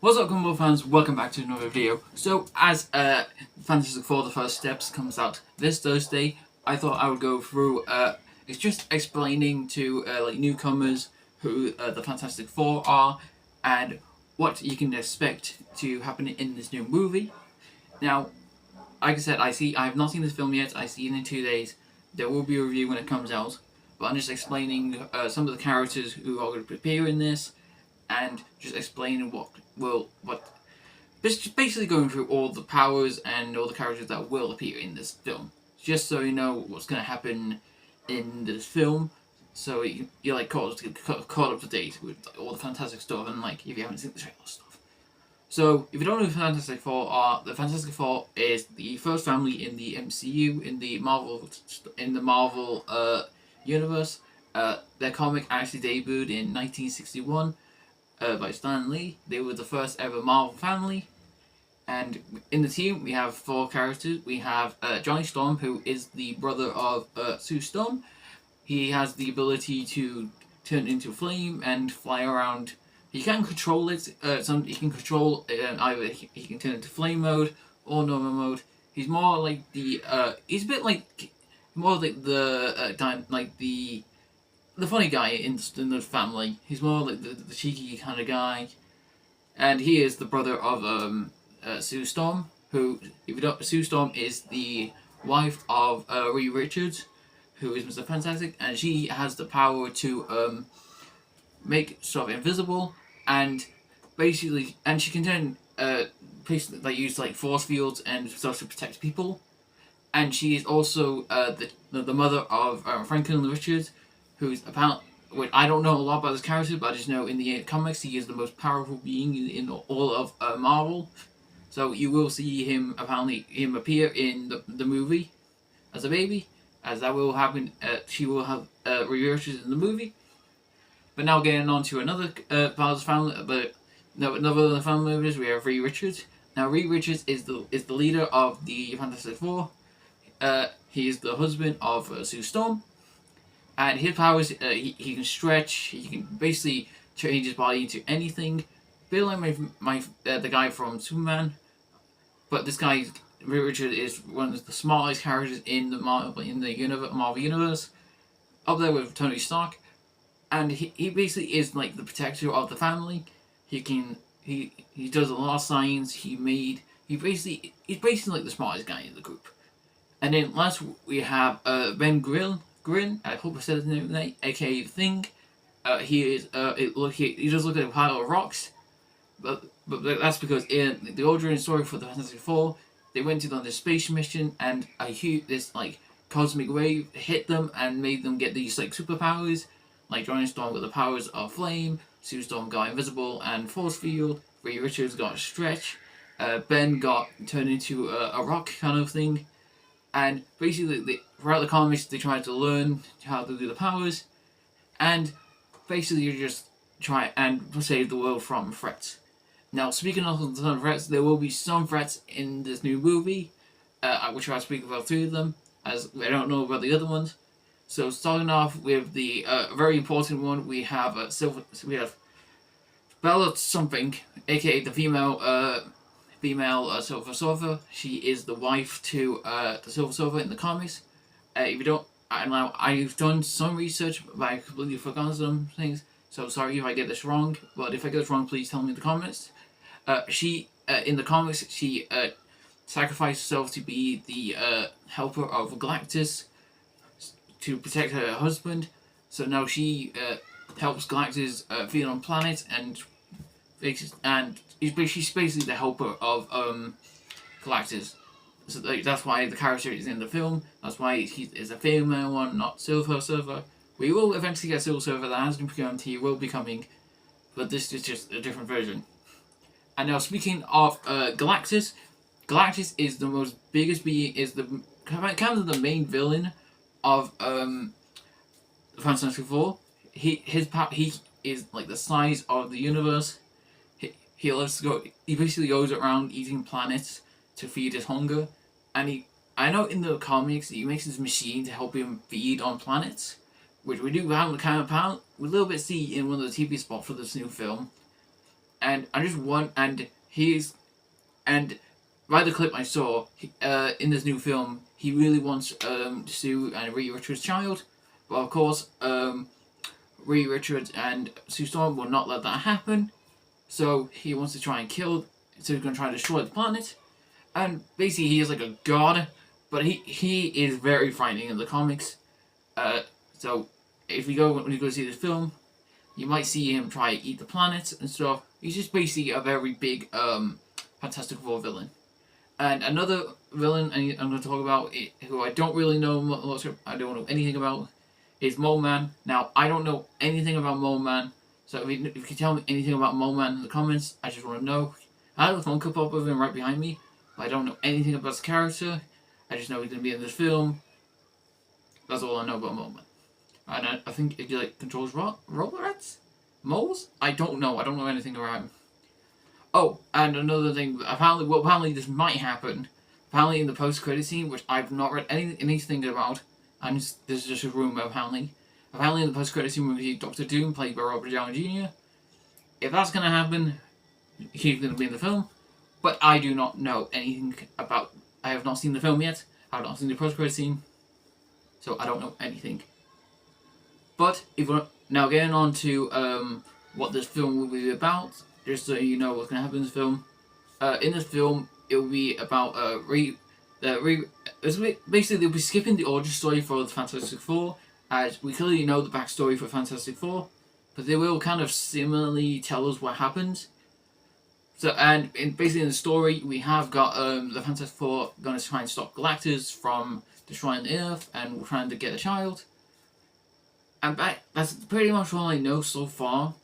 What's up, Gumball fans? Welcome back to another video. So, as Fantastic Four: The First Steps comes out this Thursday, I thought I would go through. It's just explaining to like newcomers who the Fantastic Four are and what you can expect to happen in this new movie. Now, like I said, I have not seen this film yet. I see it in 2 days. There will be a review when it comes out, but I'm just explaining some of the characters who are going to appear in this, and just explaining just basically going through all the powers and all the characters that will appear in this film, just so you know what's going to happen in this film, so you're like caught up to date with all the fantastic stuff, and like if you haven't seen the trailer stuff. So if you don't know who the Fantastic Four are, the Fantastic Four is the first family in the MCU, in the Marvel universe. Their comic actually debuted in 1961. By Stan Lee. They were the first ever Marvel family. And in the team, we have 4 characters. We have Johnny Storm, who is the brother of Sue Storm. He has the ability to turn into flame and fly around. He can control it. He can control either he can turn into flame mode or normal mode. He's more like the. He's a bit like more like the funny guy in the family. He's more like the cheeky kind of guy, and he is the brother of Sue Storm. Who, if you don't, Sue Storm is the wife of Reed Richards, who is Mr. Fantastic, and she has the power to make stuff invisible, and basically, and she can turn basically like use like force fields and stuff to protect people, and she is also the mother of Franklin Richards, who's apparently, I don't know a lot about this character, but I just know in the comics he is the most powerful being in all of Marvel. So you will see him appear in the movie as a baby, as that will happen. She will have researches in the movie. But now getting on to another part of the family, but no, another of the family members, we have Reed Richards. Now Reed Richards is the leader of the Fantastic Four. He is the husband of Sue Storm. And his powers, he can stretch. He can basically change his body into anything. Bit like the guy from Superman, but this guy Richard is one of the smartest characters in the Marvel universe, up there with Tony Stark, and he basically is like the protector of the family. He does a lot of science. He's basically like the smartest guy in the group. And then last we have Ben Grimm. I hope I said his name right, aka Thing. He does look like a pile of rocks, but that's because in the origin story for the Fantastic Four, they went on this space mission, and this like cosmic wave hit them and made them get these like superpowers. Like Johnny Storm got the powers of flame, Sue Storm got invisible and force field, Reed Richards got stretch, Ben got turned into a rock kind of thing. And basically, throughout the comics, they try to learn how to do the powers, and basically you just try and save the world from threats. Now, speaking of some threats, there will be some threats in this new movie. I will try to speak about 3 of them, as I don't know about the other ones. So, starting off with the very important one, we have Bella something, aka the female Silver Surfer. She is the wife to the Silver Surfer in the comics. If you don't, I've done some research, but I completely forgotten some things. So sorry if I get this wrong. But if I get this wrong, please tell me in the comments. She in the comics, she sacrificed herself to be the helper of Galactus to protect her husband. So now she helps Galactus feed on planet and she's basically the helper of Galactus. So that's why the character is in the film. That's why he is a female one, not Silver Surfer. We will eventually get Silver Surfer. That has been confirmed. He will be coming, but this is just a different version. And now speaking of Galactus, Galactus is the most biggest being. Is the kind of the main villain of the Fantastic Four. He is like the size of the universe. He basically goes around eating planets to feed his hunger, and I know in the comics he makes this machine to help him feed on planets, which we do have kind of a little bit see in one of the TV spots for this new film. and I just want, and and by the clip I saw, in this new film, he really wants Sue and Reed Richards' child, but of course, Reed Richards and Sue Storm will not let that happen. So he wants to try and kill. So he's going to try and destroy the planet, and basically he is like a god, but he is very frightening in the comics. So if when you go see this film, you might see him try to eat the planet and stuff. He's just basically a very big Fantastic Four villain. And another villain I'm going to talk about, who I don't really know much, I don't know anything about, is Mole Man. Now, I don't know anything about Mole Man, so if you can tell me anything about Mole Man in the comments, I just want to know. I have a Funko Pop of him right behind me, but I don't know anything about his character. I just know he's going to be in this film. That's all I know about Mole Man. And I think he like controls robots? Moles? I don't know. I don't know anything about him. Oh, and another thing, apparently this might happen. Apparently in the post-credit scene, which I've not read anything about, and this is just a rumor apparently. Apparently in the post-credit scene, we see Doctor Doom, played by Robert Downey Jr. If that's going to happen, he's going to be in the film. But I do not know anything about... I have not seen the film yet. I have not seen the post-credit scene. So I don't know anything. But if we're now getting on to what this film will be about, just so you know what's going to happen in this film. In this film, it will be about basically they'll be skipping the origin story for the Fantastic Four, as we clearly know the backstory for Fantastic Four, but they will kind of similarly tell us what happens. So, and basically in the story, we have got the Fantastic Four going to try and stop Galactus from destroying the Earth, and we're trying to get a child. And that's pretty much all I know so far.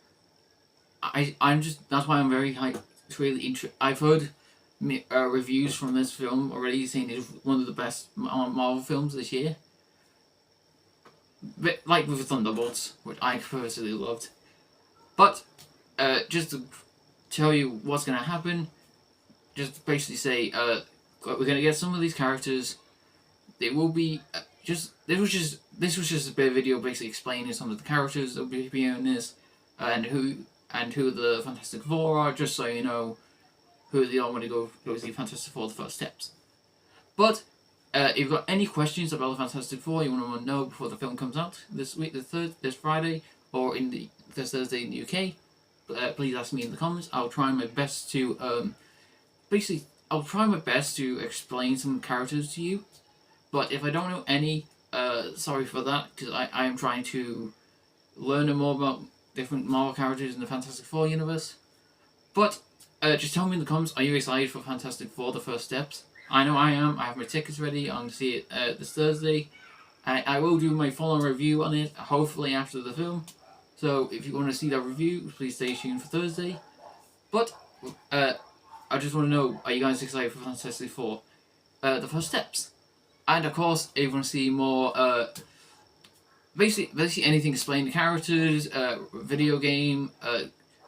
That's why I'm very hyped. It's really interesting. I've heard reviews from this film already saying it's one of the best Marvel films this year. But like with Thunderbolts, which I personally loved. But just to tell you what's gonna happen, just basically say we're gonna get some of these characters. They will be this was just a bit of video basically explaining some of the characters that will be in this, and who the Fantastic Four are, just so you know who they are when you go see Fantastic Four: The First Steps. But if you've got any questions about the Fantastic Four you want to know before the film comes out this week, this Friday, or this Thursday in the UK, please ask me in the comments. I'll try my best to explain some characters to you. But if I don't know any, sorry for that, because I am trying to learn more about different Marvel characters in the Fantastic Four universe. But just tell me in the comments, are you excited for Fantastic Four: The First Steps? I know I am. I have my tickets ready. I'm going to see it this Thursday. I will do my full-on review on it, hopefully after the film. So if you want to see that review, please stay tuned for Thursday. But I just want to know, are you guys excited for Fantastic Four: The First Steps? And of course, if you want to see more, basically anything explaining the characters, video game,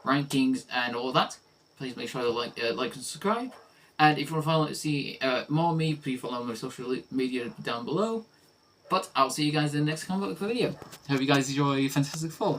rankings, and all that, please make sure to like and subscribe. And if you want to see more of me, please follow my social media down below. But I'll see you guys in the next comic book video. Hope you guys enjoy Fantastic Four.